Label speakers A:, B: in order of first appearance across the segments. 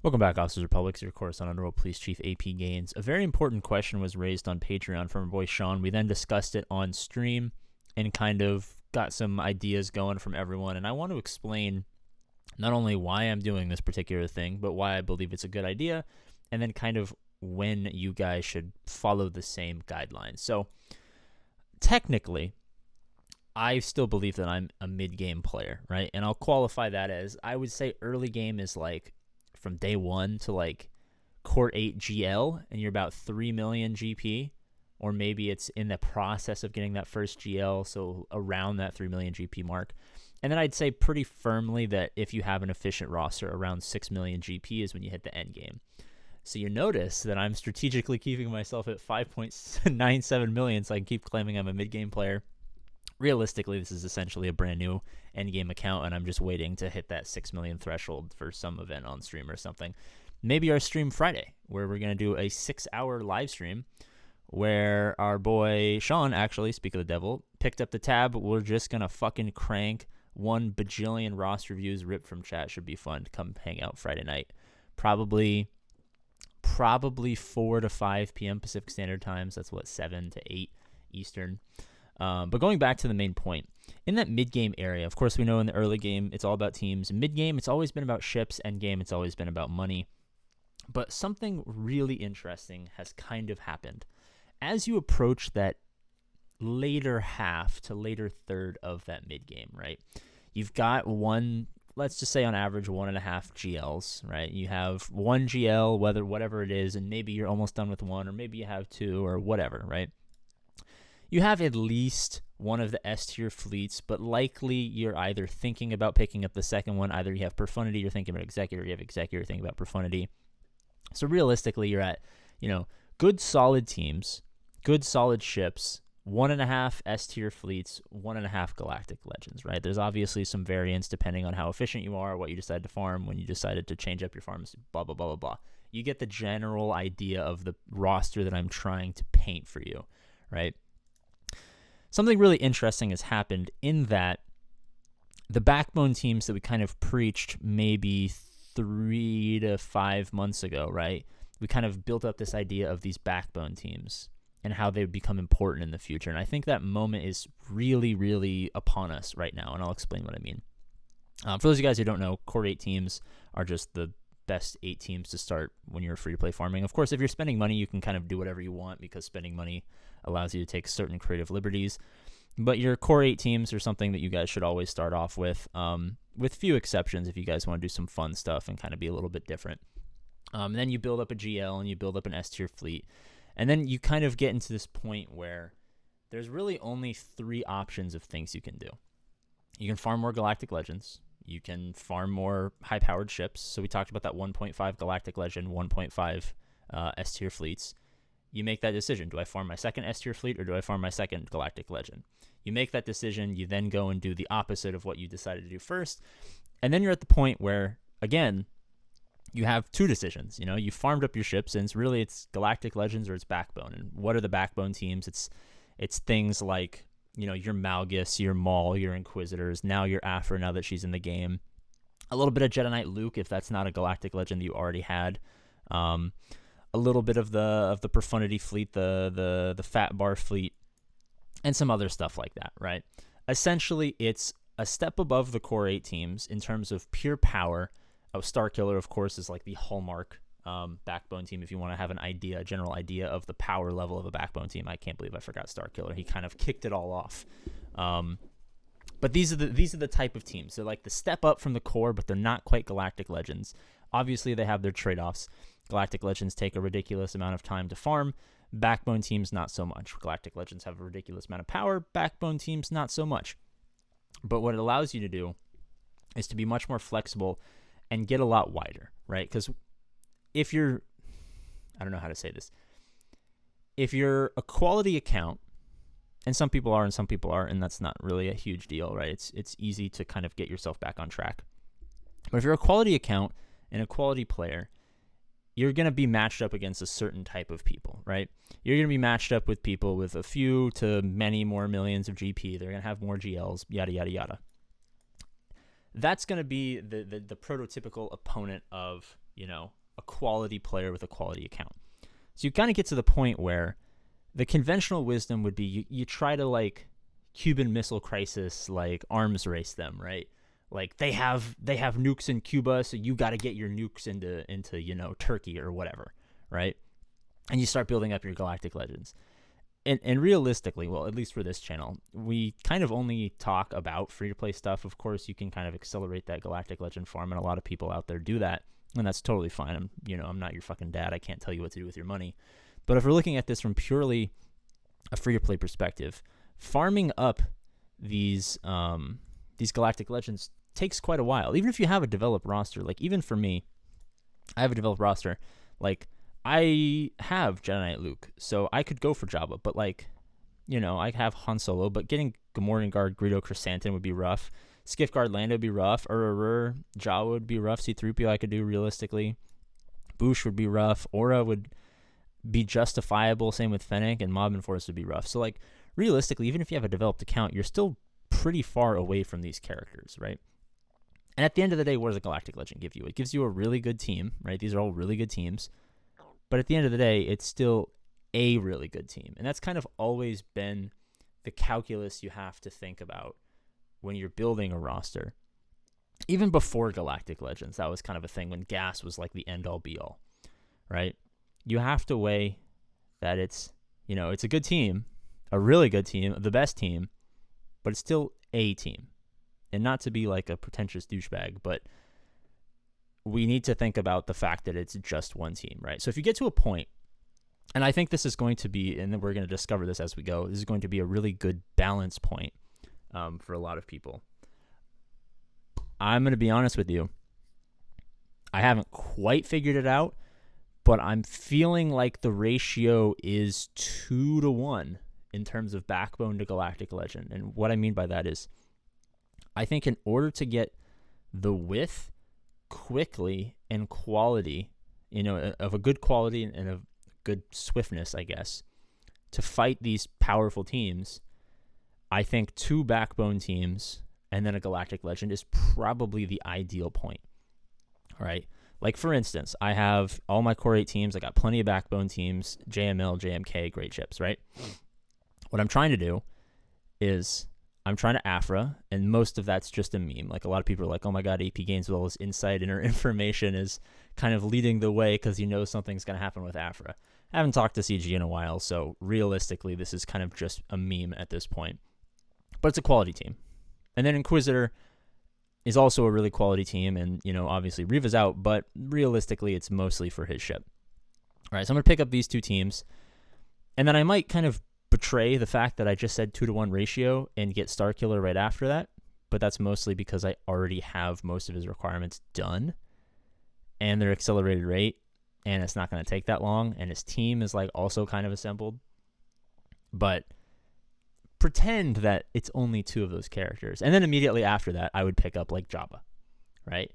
A: Welcome back, Officers Republic. Your Coruscant Underworld Police Chief APGAINS. A very important question was raised on Patreon from our boy Sean. We then discussed it on stream and kind of got some ideas going from everyone. And I want to explain not only why I'm doing this particular thing, but why I believe it's a good idea, and then kind of when you guys should follow the same guidelines. So, technically, I still believe that I'm a mid-game player, right? And I'll qualify that as, I would say early game is like from day 1 to like Court 8 GL, and you're about 3 million GP, or maybe it's in the process of getting that first GL, so around that 3 million GP mark. And then I'd say pretty firmly that if you have an efficient roster, around 6 million GP is when you hit the end game. So you notice that I'm strategically keeping myself at 5.97 million so I can keep claiming I'm a mid-game player. Realistically, this is essentially a brand new endgame account, and I'm just waiting to hit that 6 million threshold for some event on stream or something. Maybe our stream Friday, where we're going to do a 6-hour live stream where our boy Sean, actually, speak of the devil, picked up the tab. We're just going to fucking crank 1 bajillion roster reviews ripped from chat. Should be fun to come hang out Friday night. Probably 4 to 5 p.m. Pacific Standard Times. That's what, 7 to 8 Eastern. But going back to the main point, in that mid-game area, of course, we know in the early game, it's all about teams. Mid-game, it's always been about ships. End-game, it's always been about money. But something really interesting has kind of happened. As you approach that later half to later third of that mid-game, right? You've got let's just say on average, 1.5 GLs, right? You have 1 GL, whatever it is, and maybe you're almost done with 1, or maybe you have 2, or whatever, right? You have at least one of the S-tier fleets, but likely you're either thinking about picking up the second one. Either you have Profundity, you're thinking about Executor, you have Executor, you're thinking about Profundity. So realistically, you're at, good solid teams, good solid ships, 1.5 S-tier fleets, 1.5 Galactic Legends, right? There's obviously some variance depending on how efficient you are, what you decide to farm, when you decided to change up your farms, blah, blah, blah, blah, blah. You get the general idea of the roster that I'm trying to paint for you, right? Something really interesting has happened in that the backbone teams that we kind of preached maybe 3 to 5 months ago, right? We kind of built up this idea of these backbone teams and how they would become important in the future. And I think that moment is really, really upon us right now, and I'll explain what I mean. For those of you guys who don't know, Core 8 teams are just the best 8 teams to start when you're free-to-play farming. Of course, if you're spending money, you can kind of do whatever you want because spending money allows you to take certain creative liberties. But your Core 8 teams are something that you guys should always start off with few exceptions if you guys want to do some fun stuff and kind of be a little bit different. Then you build up a GL and you build up an S-tier fleet. And then you kind of get into this point where there's really only 3 options of things you can do. You can farm more Galactic Legends. You can farm more high-powered ships. So we talked about that 1.5 Galactic Legend, 1.5 S-tier fleets. You make that decision. Do I farm my second S-tier fleet or do I farm my second Galactic Legend? You make that decision. You then go and do the opposite of what you decided to do first. And then you're at the point where, again, you have 2 decisions. You farmed up your ships, and it's Galactic Legends or it's Backbone. And what are the Backbone teams? It's things like, your Malgus, your Maul, your Inquisitors, now your Aphra, now that she's in the game. A little bit of Jedi Knight Luke, if that's not a Galactic Legend that you already had. A little bit of the Profundity fleet, the Fat Bar fleet, and some other stuff like that, right? Essentially, it's a step above the Core 8 teams in terms of pure power. Starkiller, of course, is like the hallmark backbone team if you want to have a general idea of the power level of a backbone team. I can't believe I forgot Starkiller. He kind of kicked it all off. But these are the type of teams. They're like the step up from the core, but they're not quite Galactic Legends. Obviously, they have their trade-offs. Galactic Legends take a ridiculous amount of time to farm. Backbone teams, not so much. Galactic Legends have a ridiculous amount of power. Backbone teams, not so much. But what it allows you to do is to be much more flexible and get a lot wider, right? Because if you're, I don't know how to say this. If you're a quality account, and some people are and some people aren't, and that's not really a huge deal, right? It's easy to kind of get yourself back on track. But if you're a quality account and a quality player, you're going to be matched up against a certain type of people, right? You're going to be matched up with people with a few to many more millions of GP. They're going to have more GLs, yada, yada, yada. that's going to be the prototypical opponent of, a quality player with a quality account. So you kind of get to the point where the conventional wisdom would be you try to like Cuban Missile Crisis, like arms race them, right? Like they have nukes in Cuba, so you got to get your nukes into Turkey or whatever, right? And you start building up your Galactic Legends. And realistically, well, at least for this channel, we kind of only talk about free-to-play stuff. Of course, you can kind of accelerate that Galactic Legend farm, and a lot of people out there do that, and that's totally fine. I'm not your fucking dad. I can't tell you what to do with your money. But if we're looking at this from purely a free-to-play perspective, farming up these Galactic Legends takes quite a while. Even if you have a developed roster, like even for me, I have a developed roster, like I have Jedi Knight Luke, so I could go for Jabba, but like, I have Han Solo, but getting Gamorrean Guard Greedo Chrysanthemum would be rough. Skiff Guard Lando would be rough. Jawa would be rough. C-3PO I could do realistically. Boosh would be rough. Aura would be justifiable. Same with Fennec, and Mob and Force would be rough. So like, realistically, even if you have a developed account, you're still pretty far away from these characters, right? And at the end of the day, what does a Galactic Legend give you? It gives you a really good team, right? These are all really good teams. But at the end of the day, it's still a really good team. And that's kind of always been the calculus you have to think about when you're building a roster. Even before Galactic Legends, that was kind of a thing when gas was like the end-all be-all, right? You have to weigh that it's a good team, a really good team, the best team, but it's still a team. And not to be like a pretentious douchebag, but we need to think about the fact that it's just one team, right? So if you get to a point, and I think this is going to be, and then we're going to discover this as we go, this is going to be a really good balance point for a lot of people. I'm going to be honest with you. I haven't quite figured it out, but I'm feeling like the ratio is 2-1 in terms of Backbone to Galactic Legend. And what I mean by that is, I think in order to get the width quickly and quality, of a good quality and of good swiftness, I guess, to fight these powerful teams, I think 2 Backbone teams and then a Galactic Legend is probably the ideal point. All right. Like, for instance, I have all my Core 8 teams. I got plenty of Backbone teams, JML, JMK, great ships, right? What I'm trying to do is I'm trying to Afra, and most of that's just a meme. Like, a lot of people are like, oh my god, APGAINS with all this insight and her information is kind of leading the way because something's going to happen with Afra. I haven't talked to CG in a while, so realistically, this is kind of just a meme at this point. But it's a quality team. And then Inquisitor is also a really quality team, and, obviously Reva's out, but realistically, it's mostly for his ship. All right, so I'm going to pick up these 2 teams, and then I might kind of betray the fact that I just said 2-1 ratio and get Starkiller right after that, but that's mostly because I already have most of his requirements done, and their accelerated rate, and it's not going to take that long, and his team is like also kind of assembled. But pretend that it's only 2 of those characters, and then immediately after that, I would pick up like Jabba, right?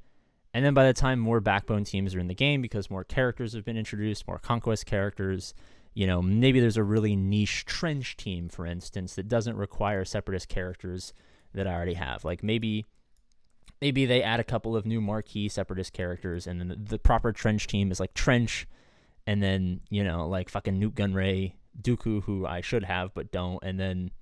A: And then by the time more Backbone teams are in the game, because more characters have been introduced, more Conquest characters, maybe there's a really niche trench team, for instance, that doesn't require Separatist characters that I already have. Like maybe they add a couple of new marquee Separatist characters, and then the proper trench team is like Trench, and then, like fucking Nuke Gunray, Dooku, who I should have but don't, and then,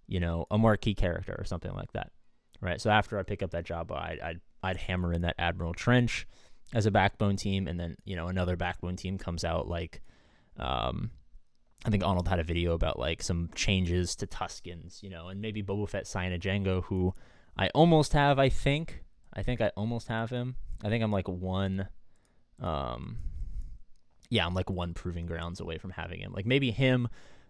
A: a marquee character or something like that, right? So after I pick up that Jabba, I'd hammer in that Admiral Trench as a Backbone team, and then, another Backbone team comes out like, I think Arnold had a video about like some changes to Tuskens, and maybe Boba Fett Cyanogengo, who I almost have, I think I almost have him. I think I'm like one, I'm like 1 proving grounds away from having him. Like maybe him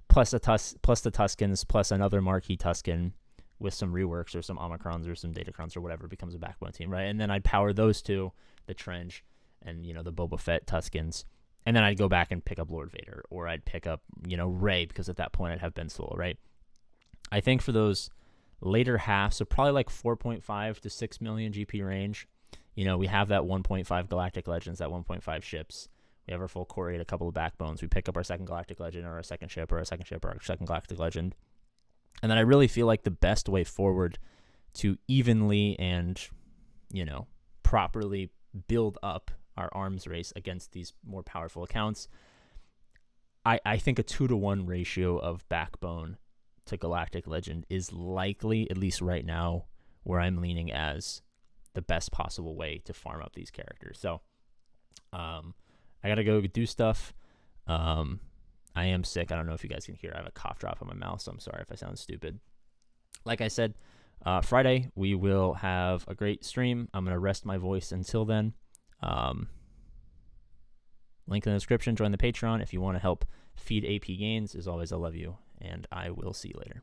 A: plus the Tuskens plus another marquee Tusken with some reworks or some Omicrons or some Datacrons or whatever becomes a Backbone team, right? And then I'd power those 2, the Trench and, the Boba Fett Tuskens. And then I'd go back and pick up Lord Vader, or I'd pick up, Rey, because at that point I'd have Ben Solo, right? I think for those later halves, so probably like 4.5 to 6 million GP range, we have that 1.5 Galactic Legends, that 1.5 ships. We have our full Core 8, a couple of Backbones. We pick up our second Galactic Legend, or our second ship, or our second Galactic Legend. And then I really feel like the best way forward to evenly and properly build up our arms race against these more powerful accounts, I think a 2-to-1 ratio of Backbone to Galactic Legend is likely, at least right now, where I'm leaning as the best possible way to farm up these characters. So I got to go do stuff. I am sick. I don't know if you guys can hear. I have a cough drop on my mouth, so I'm sorry if I sound stupid. Like I said, Friday, we will have a great stream. I'm going to rest my voice until then. Link in the description. Join the Patreon if you want to help feed AP Gains. As always, I love you, and I will see you later.